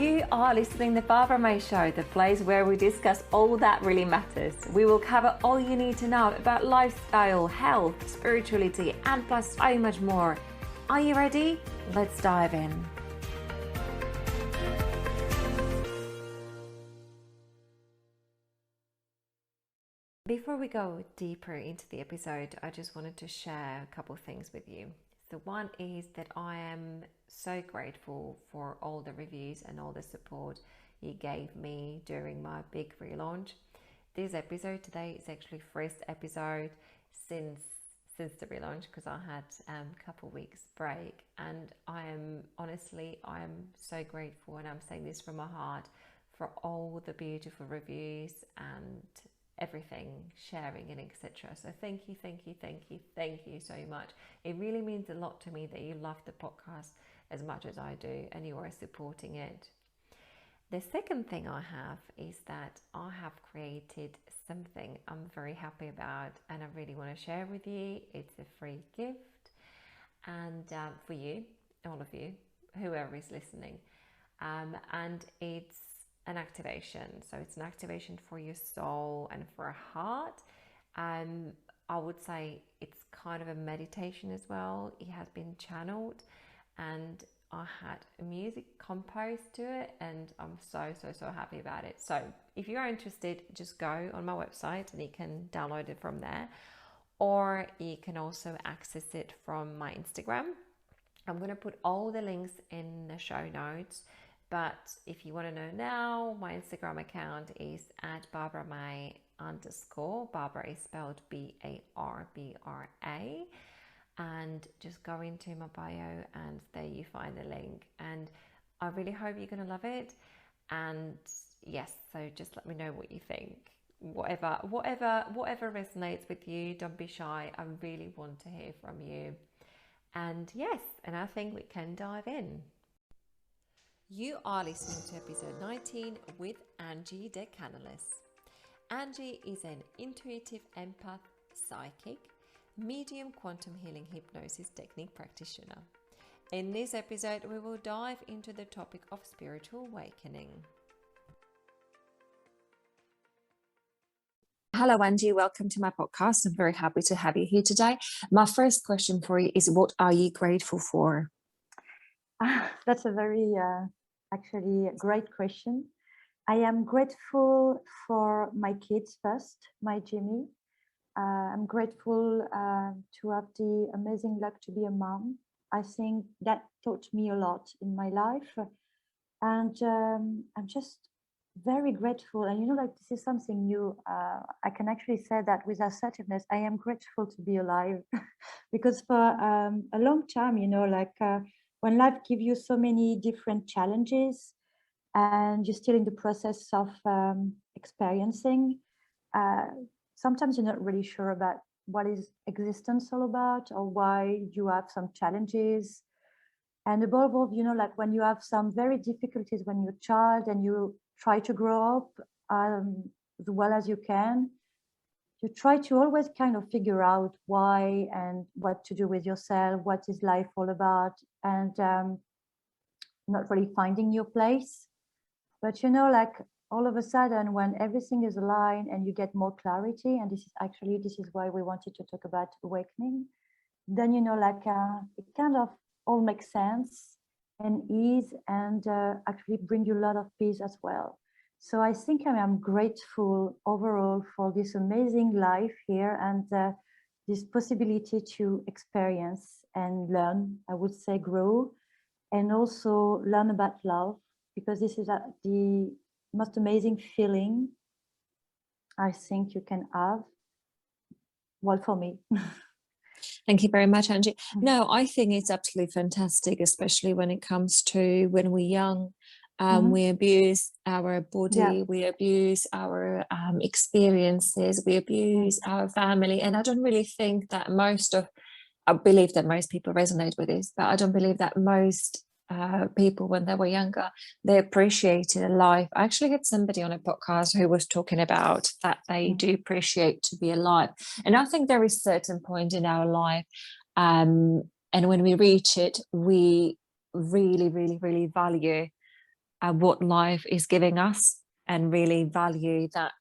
You are listening to the Barbra May Show, the place where we discuss all that really matters. We will cover all you need to know about lifestyle, health, spirituality, and plus so much more. Are you ready? Let's dive in. Before we go deeper into the episode, I just wanted to share a couple of things with you. The one is that I am so grateful for all the reviews and all the support you gave me during my big relaunch. This episode today is actually first episode since the relaunch, because I had a couple of weeks break, and I am so grateful, and I'm saying this from my heart, for all the beautiful reviews and everything, sharing and etc. So thank you so much. It really means a lot to me that you love the podcast as much as I do and you are supporting it. The second thing I have is that I have created something I'm very happy about and I really want to share with you. It's a free gift, and for you, all of you, whoever is listening, and it's an activation. So it's an activation for your soul and for a heart. I would say it's kind of a meditation as well. It has been channeled and I had music composed to it, and I'm so happy about it. So if you're interested, just go on my website and you can download it from there, or you can also access it from my Instagram. I'm going to put all the links in the show notes. But if you want to know now, my Instagram account is at @BarbraMay_. Barbra is spelled B-A-R-B-R-A. And just go into my bio and there you find the link. And I really hope you're going to love it. And yes, so just let me know what you think. Whatever resonates with you, don't be shy. I really want to hear from you. And yes, and I think we can dive in. You are listening to episode 19 with Angie De Canales. Angie is an intuitive empath, psychic, medium quantum healing hypnosis technique practitioner. In this episode, we will dive into the topic of spiritual awakening. Hello, Angie. Welcome to my podcast. I'm very happy to have you here today. My first question for you is, what are you grateful for? That's a very actually a great question. I am grateful for my kids first, my Jimmy. I'm grateful to have the amazing luck to be a mom. I think that taught me a lot in my life. And I'm just very grateful. And this is something new. I can actually say that with assertiveness, I am grateful to be alive. Because for a long time, when life gives you so many different challenges and you're still in the process of experiencing, sometimes you're not really sure about what is existence all about or why you have some challenges. And above all, when you have some very difficulties when you're a child and you try to grow up as well as you can, you try to always kind of figure out why and what to do with yourself, what is life all about, and not really finding your place. But all of a sudden, when everything is aligned and you get more clarity, and this is why we wanted to talk about awakening, then it kind of all makes sense and ease, and actually bring you a lot of peace as well. So I think I am grateful overall for this amazing life here and this possibility to experience and learn, I would say grow, and also learn about love, because this is the most amazing feeling I think you can have. Well, for me. Thank you very much, Angie. No, I think it's absolutely fantastic, especially when it comes to when we're young. We abuse our body, we abuse our experiences, we abuse our family. And I don't really think that I believe that most people resonate with this, but I don't believe that most people, when they were younger, they appreciated life. I actually had somebody on a podcast who was talking about that they do appreciate to be alive. And I think there is a certain point in our life, and when we reach it, we really, really, really value what life is giving us, and really value that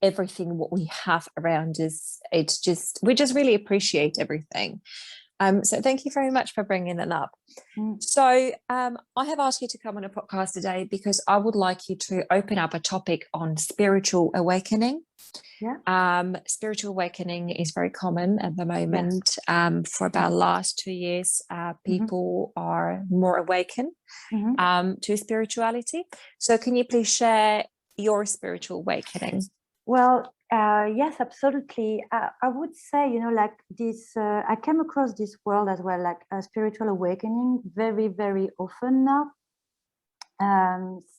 everything what we have around us. It's just, we just really appreciate everything. So thank you very much for bringing that up. So I have asked you to come on a podcast today because I would like you to open up a topic on spiritual awakening. Yeah. Spiritual awakening is very common at the moment. For about the last 2 years, people are more awakened to spirituality. So can you please share your spiritual awakening? Well, yes, absolutely. I would say, you know, like this, I came across this world as well, like a spiritual awakening very, very often now.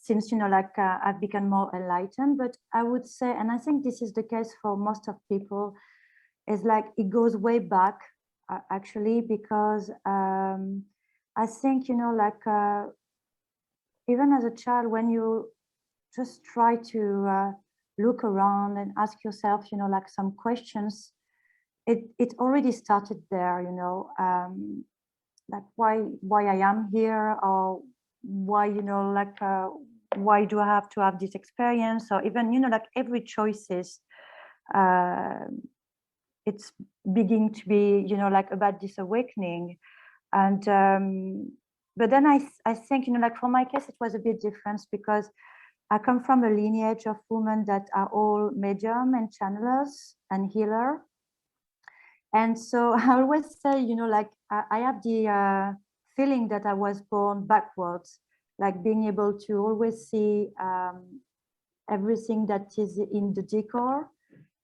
Since, you know, like I've become more enlightened, but I would say, and I think this is the case for most of people, is like it goes way back, actually, because I think, you know, like even as a child, when you just try to look around and ask yourself, you know, like some questions, it already started there, you know, like why I am here, or why, you know, like why do I have to have this experience, or even, you know, like every choices, it's beginning to be, you know, like about this awakening. And but then I think, you know, like for my case it was a bit different, because I come from a lineage of women that are all medium and channelers and healer. And so I always say, you know, like I have the feeling that I was born backwards, like being able to always see everything that is in the decor.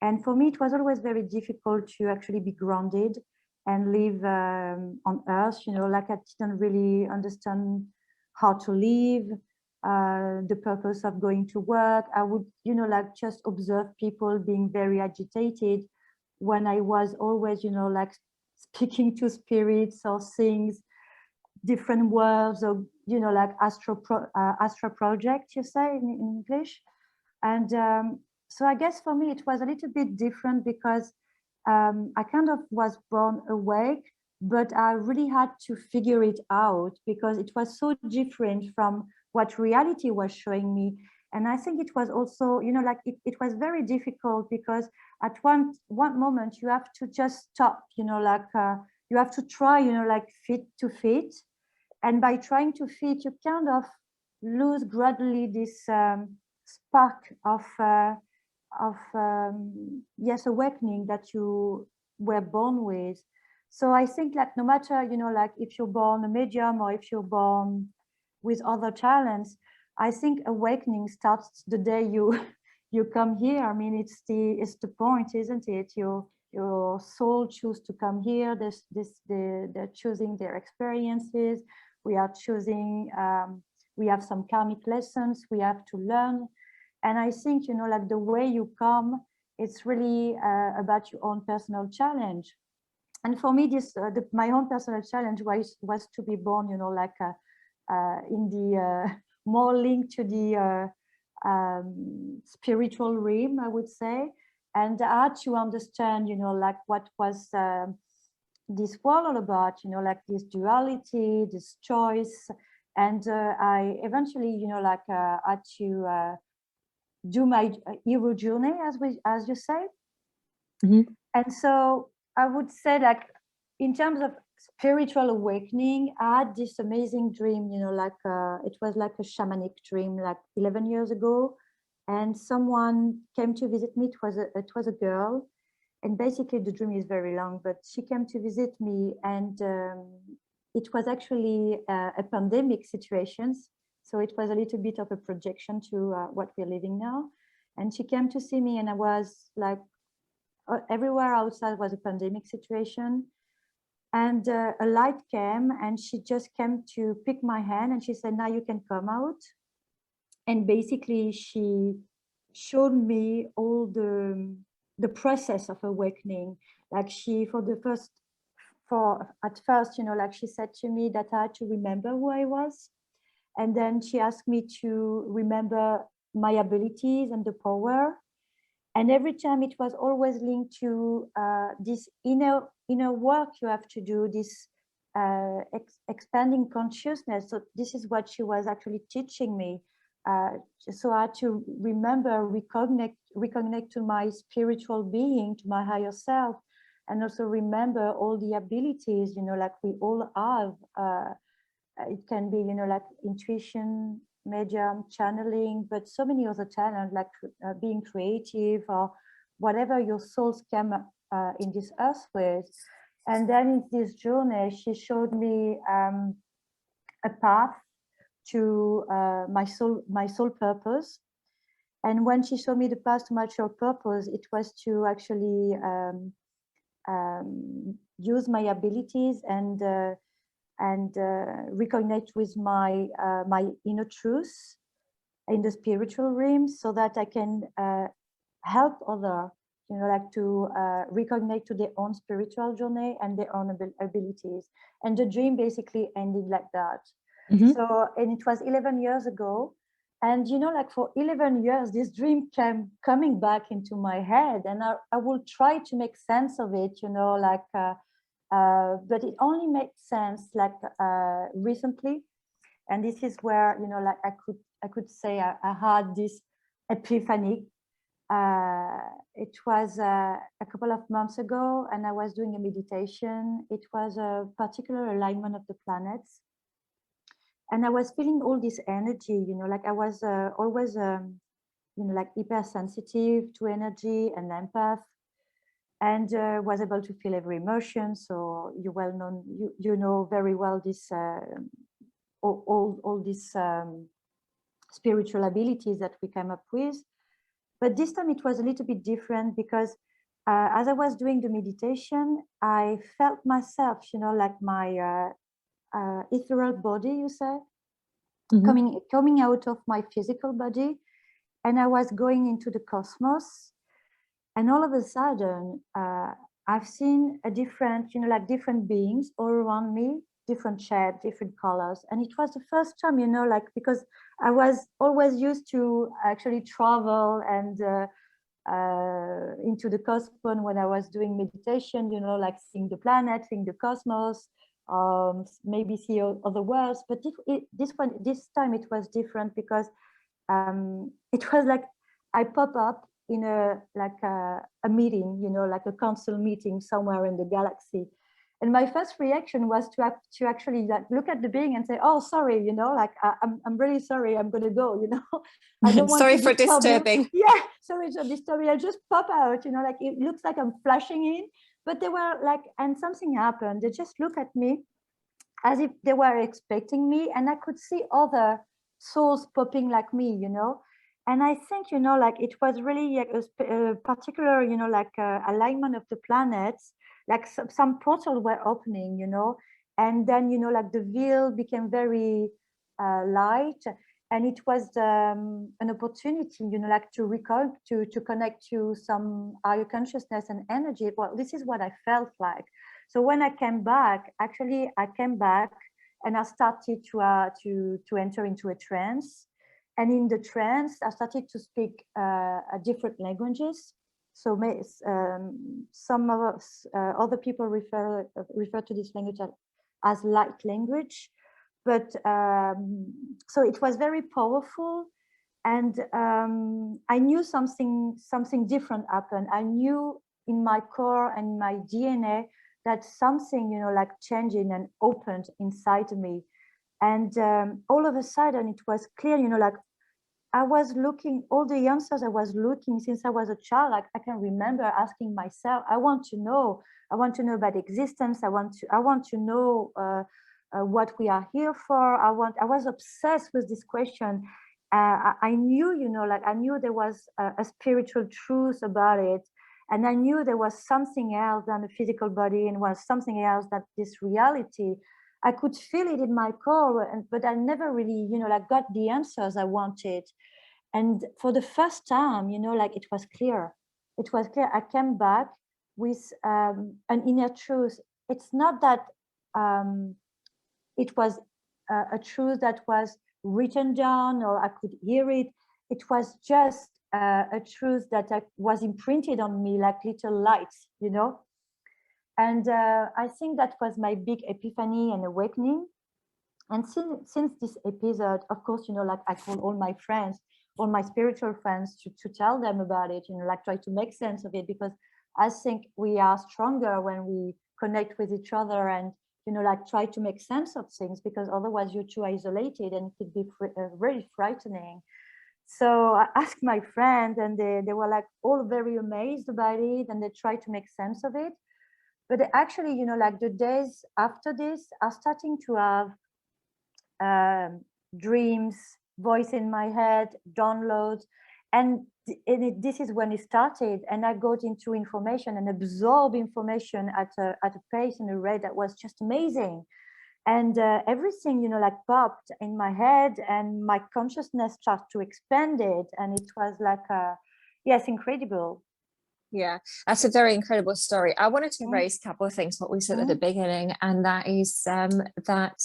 And for me, it was always very difficult to actually be grounded and live on Earth, you know, like I didn't really understand how to live, the purpose of going to work. I would, you know, like just observe people being very agitated when I was always, you know, like speaking to spirits or things, different worlds, or, you know, like astro project, you say in English. And so I guess for me, it was a little bit different, because I kind of was born awake, but I really had to figure it out, because it was so different from what reality was showing me. And I think it was also, you know, like it was very difficult, because at one moment you have to just stop, you know, like you have to try, you know, like fit to fit. And by trying to fit, you kind of lose gradually this spark of yes, awakening that you were born with. So I think, like, no matter, you know, like if you're born a medium or if you're born with other talents, I think awakening starts the day you you come here. I mean, it's the point, isn't it? Your soul choose to come here. They're choosing their experiences. We are choosing. We have some karmic lessons we have to learn. And I think, you know, like the way you come, it's really about your own personal challenge. And for me, this my own personal challenge was to be born, you know, like in the more linked to the spiritual realm, I would say. And I had to understand, you know, like what was this world all about, you know, like this duality, this choice. And I eventually, you know, like had to do my hero journey, as you say. And so I would say, like, in terms of spiritual awakening, I had this amazing dream, you know, like it was like a shamanic dream, like 11 years ago. And someone came to visit me. It was a girl. And basically the dream is very long, but she came to visit me, and it was actually a pandemic situation. So it was a little bit of a projection to what we're living now. And she came to see me, and I was like, everywhere outside was a pandemic situation. And a light came, and she just came to pick my hand, and she said, now you can come out. And basically she showed me all the process of awakening. Like at first, you know, like she said to me that I had to remember who I was. And then she asked me to remember my abilities and the power. And every time it was always linked to this inner work you have to do, this expanding consciousness. So this is what she was actually teaching me. So I had to remember, reconnect to my spiritual being, to my higher self, and also remember all the abilities, like we all have. It can be, like intuition, medium, channeling, but so many other talents, like being creative or whatever your souls came in this earth with. And then in this journey, she showed me a path to my soul purpose. And when she showed me the path to my soul purpose, it was to actually use my abilities and reconnect with my inner truth in the spiritual realm, so that I can help other, like to reconnect to their own spiritual journey and their own abilities. And the dream basically ended like that. Mm-hmm. So, and it was 11 years ago. And, like for 11 years, this dream came coming back into my head, and I will try to make sense of it, like, but it only makes sense like recently. And this is where, like I could say I had this epiphany. It was a couple of months ago, and I was doing a meditation. It was a particular alignment of the planets. And I was feeling all this energy, like I was always, like hypersensitive to energy and empath, and was able to feel every emotion. So you know very well this, all these spiritual abilities that we came up with. But this time it was a little bit different, because as I was doing the meditation, I felt myself, like my ethereal body, you say, Mm-hmm. coming out of my physical body, and I was going into the cosmos. And all of a sudden, I've seen a different, like different beings all around me, different shapes, different colors. And it was the first time, like, because I was always used to actually travel and into the cosmos when I was doing meditation, like seeing the planet, seeing the cosmos, maybe see other worlds. But this time it was different, because it was like I pop up in a meeting, like a council meeting somewhere in the galaxy. And my first reaction was to actually like look at the being and say, "Oh, sorry, like I'm really sorry. I'm gonna go. I don't want Sorry to for disturb you." disturbing. Yeah, sorry for disturbing. I just pop out, like it looks like I'm flashing in, but they were like, and something happened. They just look at me as if they were expecting me, and I could see other souls popping like me, And I think, like it was really like a particular, like alignment of the planets, like some portals were opening, and then, like the veil became very light, and it was an opportunity, like to recall, to connect to some higher consciousness and energy. Well, this is what I felt like. So when I came back, actually, I came back and I started to enter into a trance. And in the trance, I started to speak different languages. So some of us, other people refer to this language as light language. But so it was very powerful. And I knew something different happened. I knew in my core and my DNA that something, like changing and opened inside me. And all of a sudden it was clear, like I was looking, all the answers I was looking since I was a child, like I can remember asking myself, I want to know about existence. I want to know what we are here for. I was obsessed with this question. I knew, like I knew there was a spiritual truth about it. And I knew there was something else than the physical body, and was something else than this reality. I could feel it in my core, but I never really, like got the answers I wanted. And for the first time, like it was clear. It was clear. I came back with an inner truth. It's not that it was a truth that was written down or I could hear it. It was just a truth that was imprinted on me like little lights, And I think that was my big epiphany and awakening. And since this episode, of course, like I call all my friends, all my spiritual friends to tell them about it, like try to make sense of it, because I think we are stronger when we connect with each other and, like try to make sense of things, because otherwise you're too isolated and it could be really frightening. So I asked my friends, and they were like all very amazed about it, and they tried to make sense of it. But actually, like the days after this are starting to have dreams, voice in my head, downloads. And this is when it started. And I got into information and absorb information at a pace and a rate that was just amazing. And everything, like popped in my head, and my consciousness started to expand it. And it was like, yes, incredible. Yeah, that's a very incredible story. I wanted to raise a couple of things, what we said at the beginning, and that is that,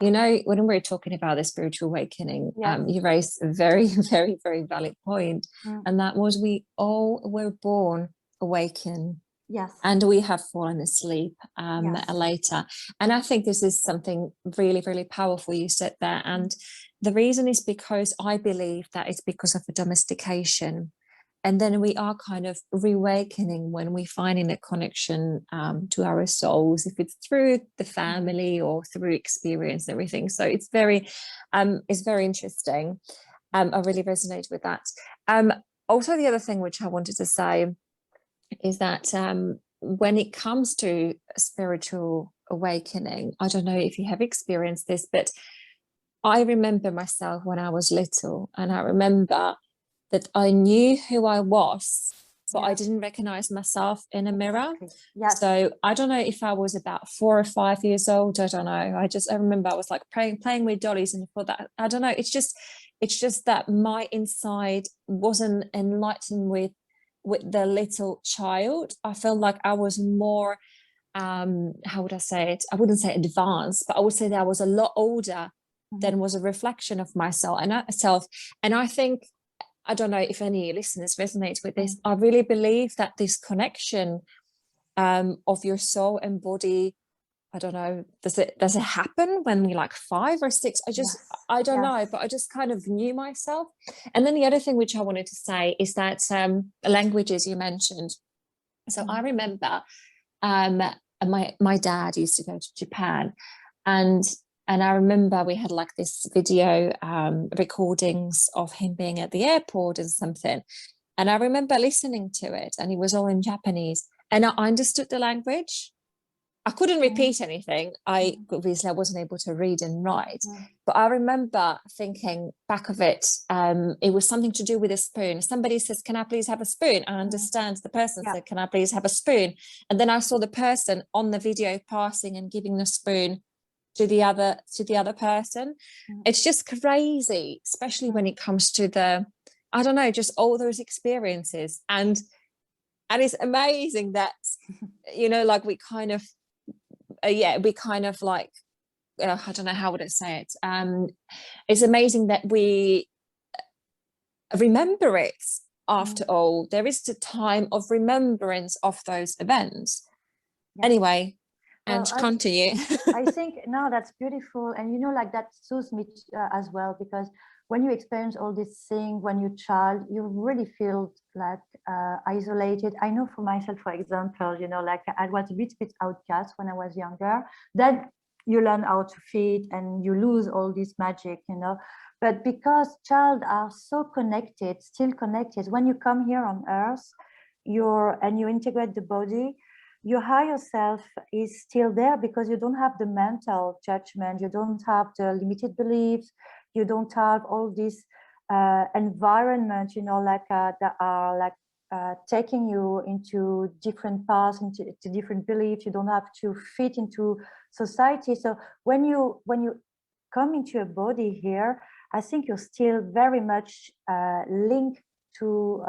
when we're talking about the spiritual awakening, you raised a very, very, very valid point, and that was we all were born awakened. Yes. And we have fallen asleep later. And I think this is something really, really powerful you said there. And the reason is because I believe that it's because of the domestication. And then we are kind of reawakening when we finding a connection to our souls, if it's through the family or through experience and everything. So it's very interesting. I really resonate with that. Also, the other thing which I wanted to say is that when it comes to spiritual awakening, I don't know if you have experienced this, but I remember myself when I was little, and I remember that I knew who I was, but I didn't recognize myself in a mirror. Yes. So I don't know if I was about 4 or 5 years old. I don't know. I remember I was like playing with dollies, and for that, I don't know. It's just that my inside wasn't enlightened with the little child. I felt like I was more, how would I say it? I wouldn't say advanced, but I would say that I was a lot older than was a reflection of myself. And I think, I don't know if any listeners resonate with this. I really believe that this connection of your soul and body, I don't know, does it happen when we're like 5 or 6? I don't know, but I just kind of knew myself. And then the other thing which I wanted to say is that languages you mentioned. So I remember my dad used to go to Japan, and I remember we had like this video recordings of him being at the airport and something. And I remember listening to it, and it was all in Japanese, and I understood the language. I couldn't repeat anything. Obviously I wasn't able to read and write, but I remember thinking back of it, it was something to do with a spoon. Somebody says, "Can I please have a spoon?" I understand the person said, "Can I please have a spoon?" And then I saw the person on the video passing and giving the spoon to the other person. It's just crazy, especially when it comes to the, I don't know, just all those experiences. And it's amazing that, like we kind of like, I don't know, how would I say it? It's amazing that we remember it after all. There is the time of remembrance of those events. Anyway, and continue. I think, no, that's beautiful. And, like that suits me as well, because when you experience all these things when you're a child, you really feel like isolated. I know for myself, for example, like I was a bit outcast when I was younger. Then you learn how to feed and you lose all this magic, But because children are so connected, still connected, when you come here on earth, you integrate the body, your higher self is still there, because you don't have the mental judgment, you don't have the limited beliefs, you don't have all this environment, that are like taking you into different paths, into different beliefs. You don't have to fit into society. So when you come into a body here, I think you're still very much linked to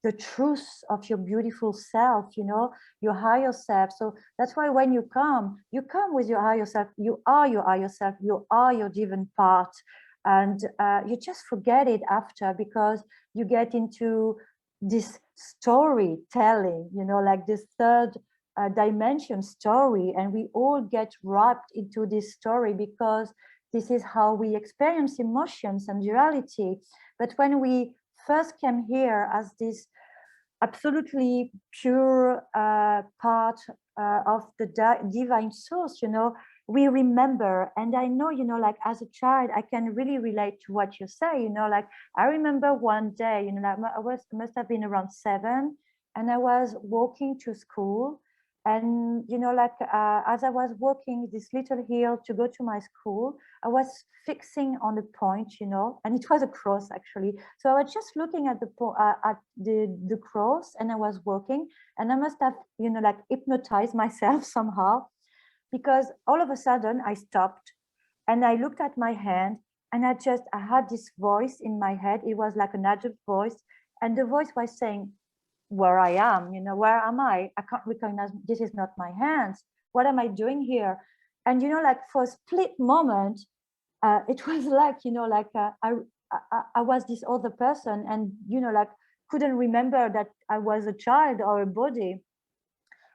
the truth of your beautiful self, your higher self. So that's why when you come with your higher self. You are your higher self. You are your divine part. And you just forget it after, because you get into this storytelling, like this third dimension story. And we all get wrapped into this story, because this is how we experience emotions and duality. But when we first came here as this absolutely pure part of the divine source, you know, we remember. And I know, you know, like as a child, I can really relate to what you say, you know, like I remember one day, you know, like must have been around 7, and I was walking to school. And, you know, like as I was walking this little hill to go to my school, I was fixing on a point, you know, and it was a cross actually. So I was just looking at the cross, and I was walking, and I must have, you know, like hypnotized myself somehow, because all of a sudden I stopped and I looked at my hand, and I had this voice in my head. It was like an adult voice, and the voice was saying, where I am, you know, where am I? I can't recognize, this is not my hands. What am I doing here? And, you know, like for a split moment, it was like, you know, like I was this other person, and, you know, like couldn't remember that I was a child or a body.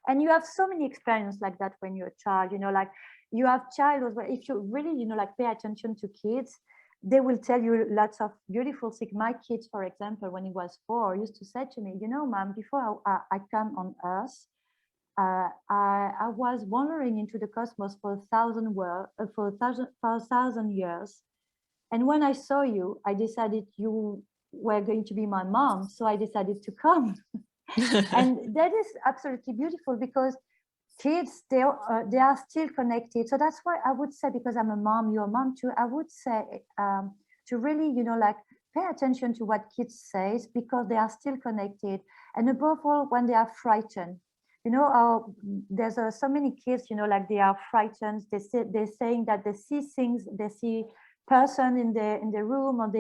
And you have so many experiences like that when you're a child, you know, like you have childhood, but if you really, you know, like pay attention to kids, they will tell you lots of beautiful things. My kids, for example, when he was 4, used to say to me, you know, Mom, before I come on Earth, I was wandering into the cosmos for a thousand years. And when I saw you, I decided you were going to be my mom. So I decided to come. And that is absolutely beautiful, because kids, they are still connected. So that's why I would say, because I'm a mom, you're a mom too, I would say to really, you know, like pay attention to what kids say, because they are still connected. And above all, when they are frightened, you know, there's so many kids, you know, like they are frightened. They're saying that they see things, they see person in the room, or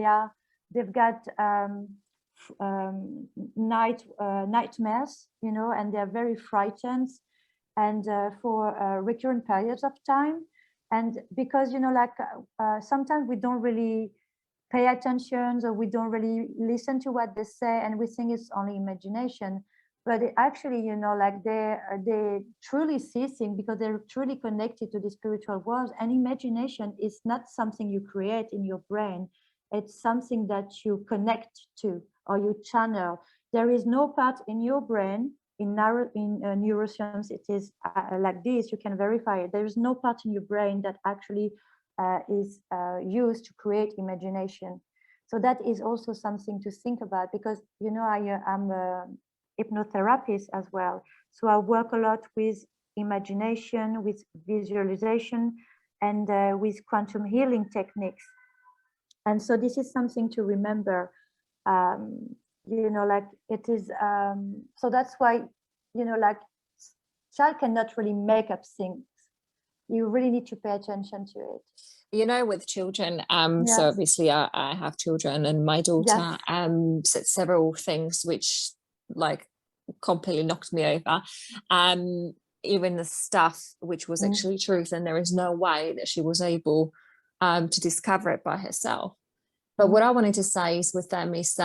they've got nightmares, you know, and they're very frightened, and for recurrent periods of time. And because, you know, like sometimes we don't really pay attention, or we don't really listen to what they say, and we think it's only imagination. But actually, you know, like they truly see things, because they're truly connected to the spiritual world. And imagination is not something you create in your brain. It's something that you connect to, or you channel. There is no part in your brain, in neuroscience, it is like this, you can verify it. There is no part in your brain that actually is used to create imagination. So that is also something to think about, because, you know, I'm a hypnotherapist as well. So I work a lot with imagination, with visualization, and with quantum healing techniques. And so this is something to remember. You know, like it is, so that's why, you know, like child cannot really make up things. You really need to pay attention to it. You know, with children, Yes. so obviously I have children, and my daughter Yes. said several things which like completely knocked me over. Even the stuff which was actually truth, and there is no way that she was able to discover it by herself. But what I wanted to say is with them is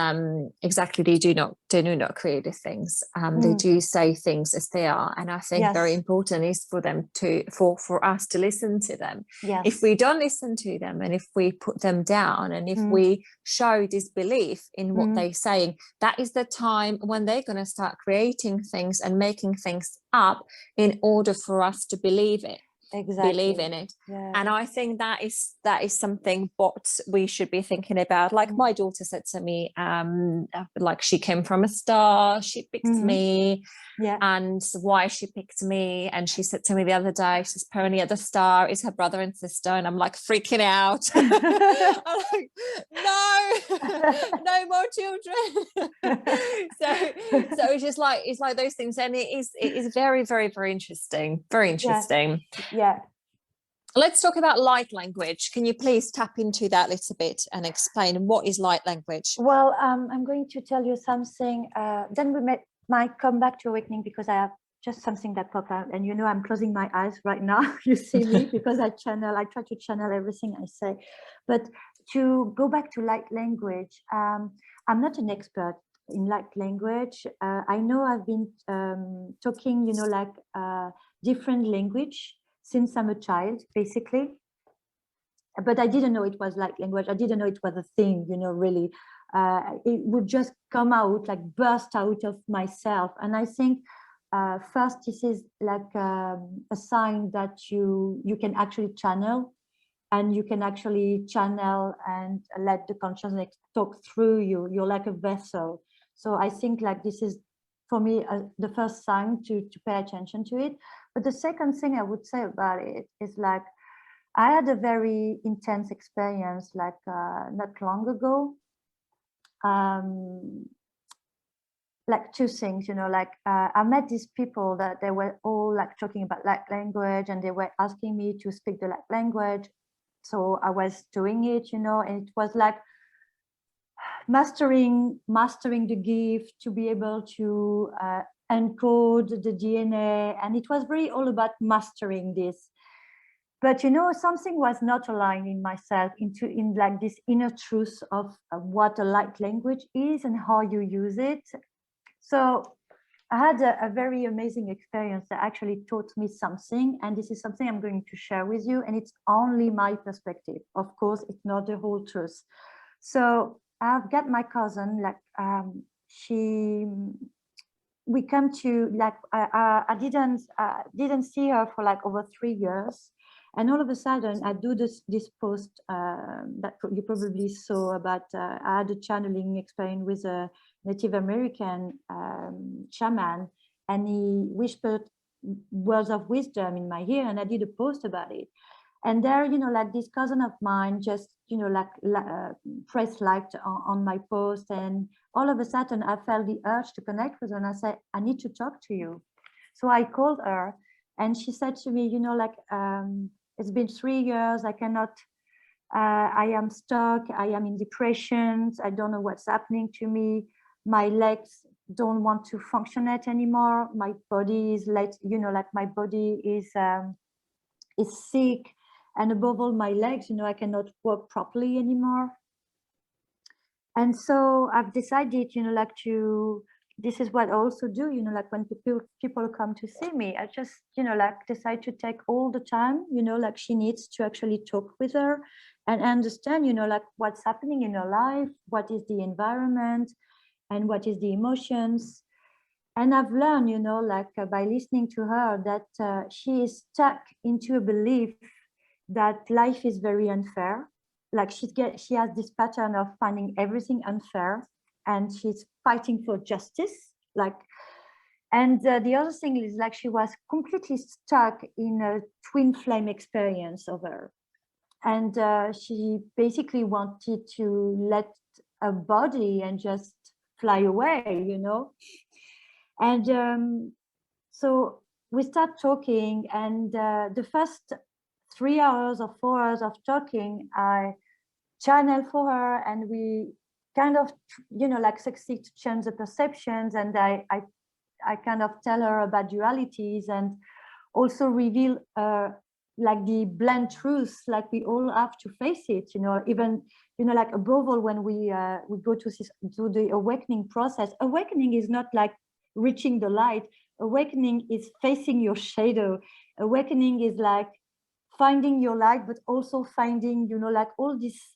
exactly, they do not create things. They do say things as they are. And I think very important is for them for us to listen to them. Yes. If we don't listen to them, and if we put them down, and if we show disbelief in what they're saying, that is the time when they're going to start creating things and making things up in order for us to believe it. Exactly. Believe in it. Yeah. And I think that is something what we should be thinking about. Like my daughter said to me, like she came from a star, she picked me, and why she picked me. And she said to me the other day, she says, apparently the star is her brother and sister. And I'm like freaking out. I'm like, no more children. so it's just like, it's like those things. And it is very, very, very interesting. Very interesting. Yeah. Let's talk about light language. Can you please tap into that a little bit and explain what is light language? Well, I'm going to tell you something. Then we might come back to awakening, because I have just something that popped out. And, you know, I'm closing my eyes right now. You see me, because I try to channel everything I say. But to go back to light language, I'm not an expert in light language. I know I've been talking, you know, like different language since I'm a child, basically. but I didn't know it was light language. I didn't know it was a thing, you know, really. It would just come out, like burst out of myself. And I think first, this is like a sign that you can actually channel, and you can actually channel and let the consciousness talk through you. You're like a vessel. So I think like this is, for me, the first sign to pay attention to it. But the second thing I would say about it is like, I had a very intense experience like not long ago. Like two things, you know, like I met these people that they were all like talking about light language, and they were asking me to speak the light language. So I was doing it, you know, and it was like mastering the gift to be able to encode the DNA. And it was really all about mastering this. But, you know, something was not aligned in myself in like this inner truth of what a light language is and how you use it. So I had a very amazing experience that actually taught me something, and this is something I'm going to share with you, and it's only my perspective. Of course, it's not the whole truth. So I've got my cousin, like we come to like I didn't see her for like over 3 years, and all of a sudden I do this post that you probably saw about I had a channeling experience with a Native American shaman, and he whispered words of wisdom in my ear, and I did a post about it. And there, you know, like this cousin of mine just, you know, like press liked on my post, and all of a sudden I felt the urge to connect with her, and I said, I need to talk to you. So I called her, and she said to me, you know, like it's been 3 years, I cannot, I am stuck, I am in depressions, I don't know what's happening to me, my legs don't want to function anymore, my body is you know, like my body is sick, and above all my legs, you know, I cannot walk properly anymore. And so I've decided, you know, like this is what I also do, you know, like when people come to see me, I just, you know, like decide to take all the time, you know, like she needs to actually talk with her and understand, you know, like what's happening in her life, what is the environment, and what is the emotions. And I've learned, you know, like by listening to her, that she is stuck into a belief that life is very unfair. Like she has this pattern of finding everything unfair, and she's fighting for justice. Like, and the other thing is like she was completely stuck in a twin flame experience of her, and she basically wanted to let a body and just fly away, you know. And so we start talking, and the first 3 hours or 4 hours of talking, I channel for her, and we kind of, you know, like succeed to change the perceptions, and I kind of tell her about dualities, and also reveal like the blunt truths, like we all have to face it, you know, even, you know, like above all, when we go to the awakening process. Awakening is not like reaching the light. Awakening is facing your shadow. Awakening is like finding your light, but also finding, you know, like all this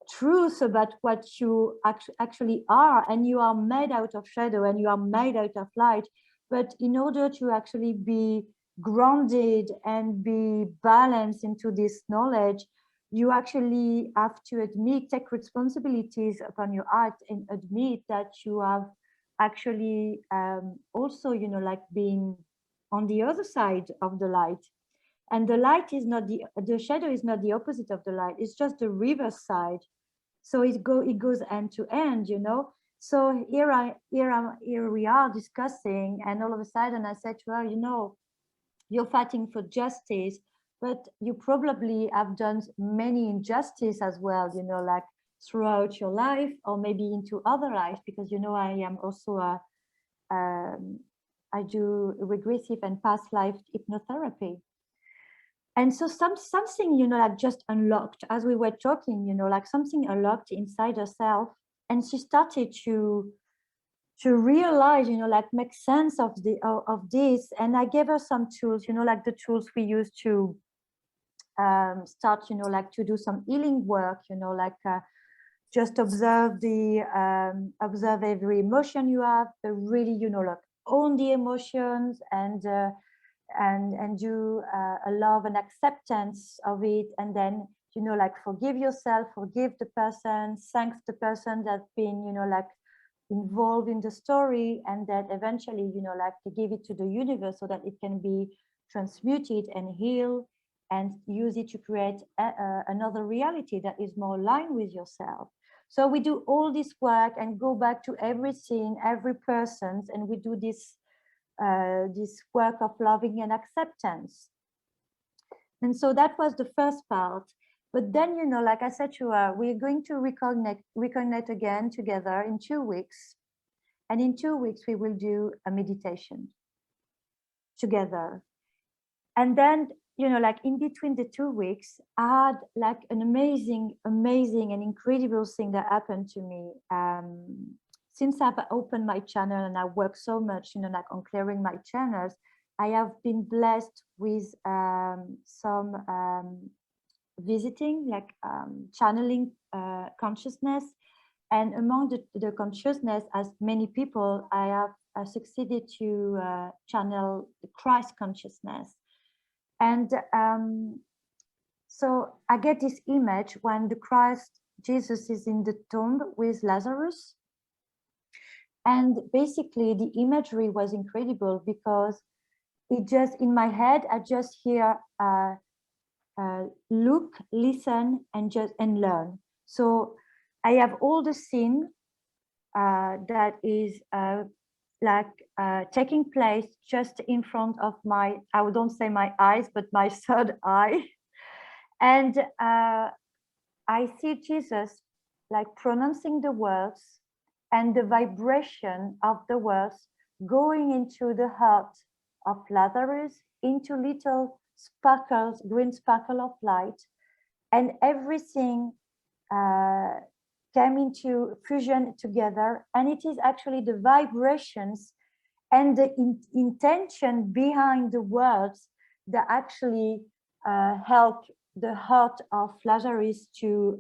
truth about what you actually are. And you are made out of shadow, and you are made out of light. But in order to actually be grounded and be balanced into this knowledge, you actually have to take responsibilities upon your heart, and admit that you have actually also, you know, like being on the other side of the light. And the light is not the shadow is not the opposite of the light. It's just the reverse side. So it goes end to end, you know. So here we are discussing, and all of a sudden I said to her, you know, you're fighting for justice, but you probably have done many injustice as well, you know, like throughout your life, or maybe into other life, because, you know, I am also I do regressive and past life hypnotherapy. And so something, you know, like just unlocked as we were talking, you know, like something unlocked inside herself, and she started to realize, you know, like make sense of this. And I gave her some tools, you know, like the tools we use to start, like to do some healing work, like just observe observe every emotion you have, but really, like own the emotions and do a love and acceptance of it, and then like forgive yourself, forgive the person, thank the person that's been like involved in the story, and that eventually like to give it to the universe so that it can be transmuted and healed and use it to create another reality that is more aligned with yourself. So we do all this work and go back to every scene, every person, and we do this work of loving and acceptance. And so that was the first part. But then, like I said to her, we're going to reconnect again together in 2 weeks. And in 2 weeks, we will do a meditation together. And then, like in between the 2 weeks, I had like an amazing and incredible thing that happened to me. Since I've opened my channel and I work so much, like on clearing my channels, I have been blessed with some visiting, like channeling consciousness. And among the consciousness, as many people, I have succeeded to channel the Christ consciousness. And so I get this image when the Christ, Jesus, is in the tomb with Lazarus. And basically the imagery was incredible because it just, in my head, I just hear look, listen, and learn. So I have all the scene that is taking place just in front of my, I don't say my eyes, but my third eye. And I see Jesus like pronouncing the words, and the vibration of the words going into the heart of Lazarus, into little sparkles, green sparkle of light, and everything came into fusion together. And it is actually the vibrations and the intention behind the words that actually help the heart of Lazarus to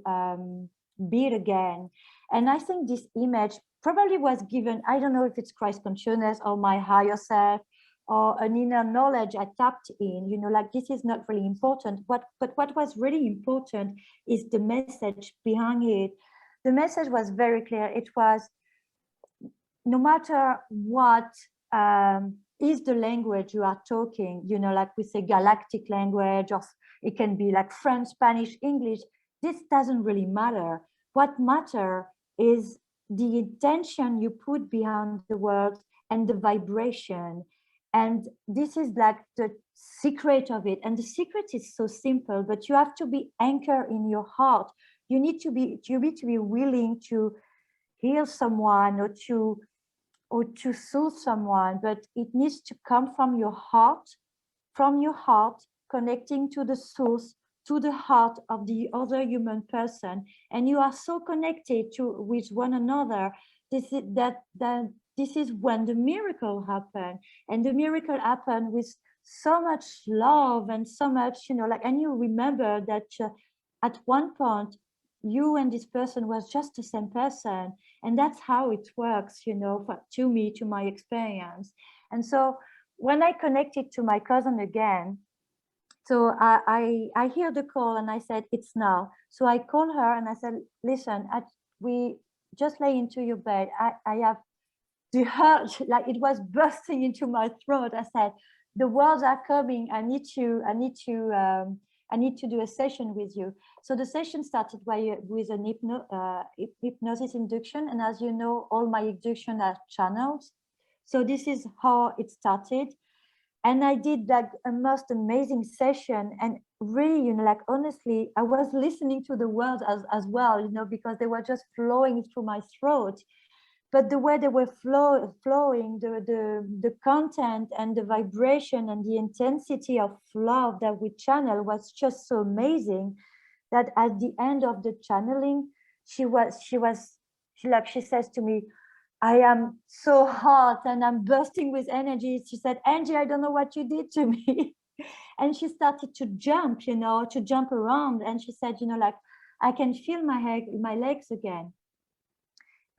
beat again. And I think this image probably was given, I don't know if it's Christ consciousness or my higher self or an inner knowledge I tapped in, like this is not really important. But what was really important is the message behind it. The message was very clear. It was, no matter what is the language you are talking, like we say galactic language, or it can be like French, Spanish, English, this doesn't really matter. What matters is the intention you put behind the words and the vibration. And this is like the secret of it. And the secret is so simple, but you have to be anchored in your heart. You need to be willing to heal someone or to soothe someone, but it needs to come from your heart, connecting to the source, to the heart of the other human person. And you are so connected with one another. This is when the miracle happen. And the miracle happened with so much love and so much, and you remember that at one point, you and this person was just the same person. And that's how it works, to me, to my experience. And so when I connected to my cousin again, so I hear the call and I said, it's now. So I call her and I said, listen, we just lay into your bed. I have the hurt, like it was bursting into my throat. I said, the words are coming. I need to do a session with you. So the session started with an hypnosis induction. And as you know, all my induction are channels. So this is how it started. And I did like a most amazing session. And really, like, honestly, I was listening to the words as well, because they were just flowing through my throat. But the way they were flowing, the content and the vibration and the intensity of love that we channel was just so amazing that at the end of the channeling, she says to me, I am so hot and I'm bursting with energy. She said, Angie, I don't know what you did to me. And she started to jump, to jump around. And she said, like, I can feel my legs again.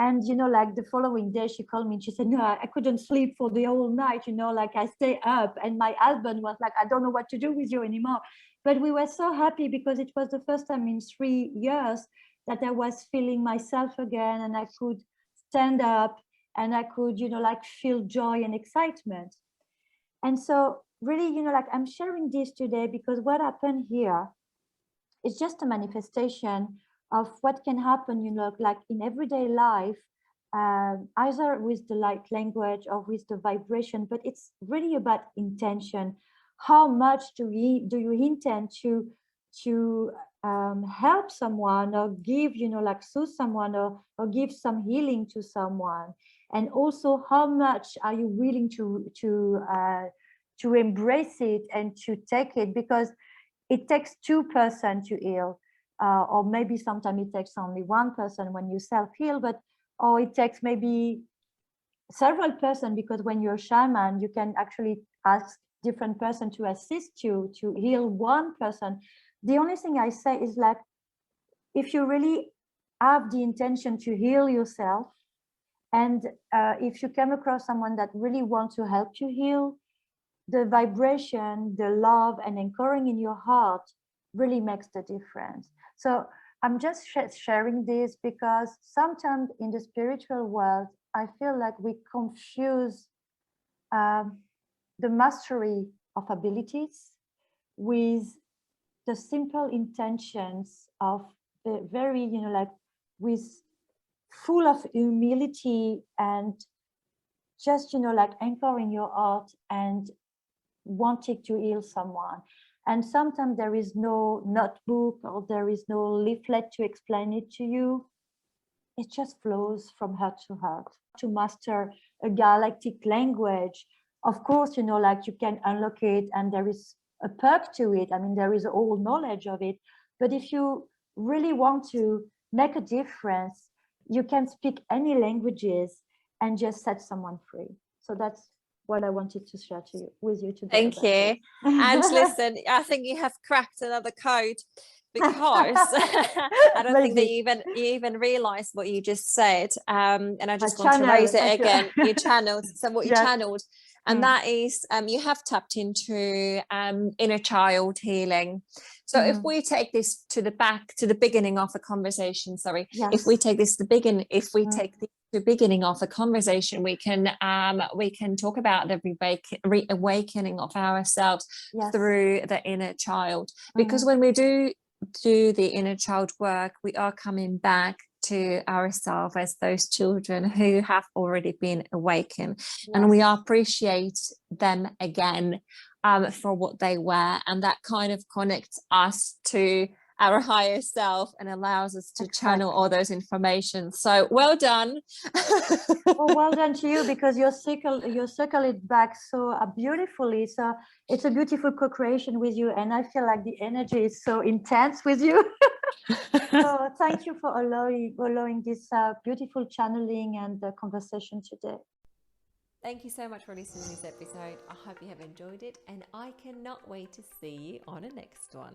And, like the following day, she called me and she said, no, I couldn't sleep for the whole night, like I stay up. And my husband was like, I don't know what to do with you anymore. But we were so happy because it was the first time in 3 years that I was feeling myself again, and I could stand up and I could, like feel joy and excitement. And so really, like I'm sharing this today because what happened here is just a manifestation of what can happen, like in everyday life, either with the light language or with the vibration, but it's really about intention. How much do you intend to help someone, or give, like soothe someone, or give some healing to someone? And also, how much are you willing to embrace it and to take it? Because it takes 2 persons to heal, or maybe sometimes it takes only 1 person when you self-heal, or it takes maybe several persons, because when you're a shaman, you can actually ask different person to assist you to heal 1 person. The only thing I say is, like, if you really have the intention to heal yourself, and if you come across someone that really wants to help you heal, the vibration, the love and anchoring in your heart really makes the difference. So I'm just sharing this because sometimes in the spiritual world, I feel like we confuse the mastery of abilities with the simple intentions of the very, like with full of humility and just, like anchoring your heart and wanting to heal someone. And sometimes there is no notebook or there is no leaflet to explain it to you. It just flows from heart to heart. To master a galactic language, of course, like you can unlock it and there is a perk to it. I mean, there is all knowledge of it. But if you really want to make a difference, you can speak any languages and just set someone free. So that's what I wanted to share with you today. Thank you. And listen, I think you have cracked another code, because I don't think that you even realized what you just said. And I just want to raise it again. You channeled. So what you channeled, and that is you have tapped into inner child healing. So if we take this to the beginning of the conversation, if we take this to the beginning of the conversation, we can talk about the reawakening of ourselves through the inner child, because when we do the inner child work, we are coming back to ourselves as those children who have already been awakened, and we appreciate them again for what they were, and that kind of connects us to our higher self and allows us to channel all those information. So well done. Oh, well done to you, because you circle it back so beautifully. So it's a beautiful co-creation with you, and I feel like the energy is so intense with you. So thank you for allowing this beautiful channeling and conversation today. Thank you so much for listening to this episode. I hope you have enjoyed it, and I cannot wait to see you on the next one.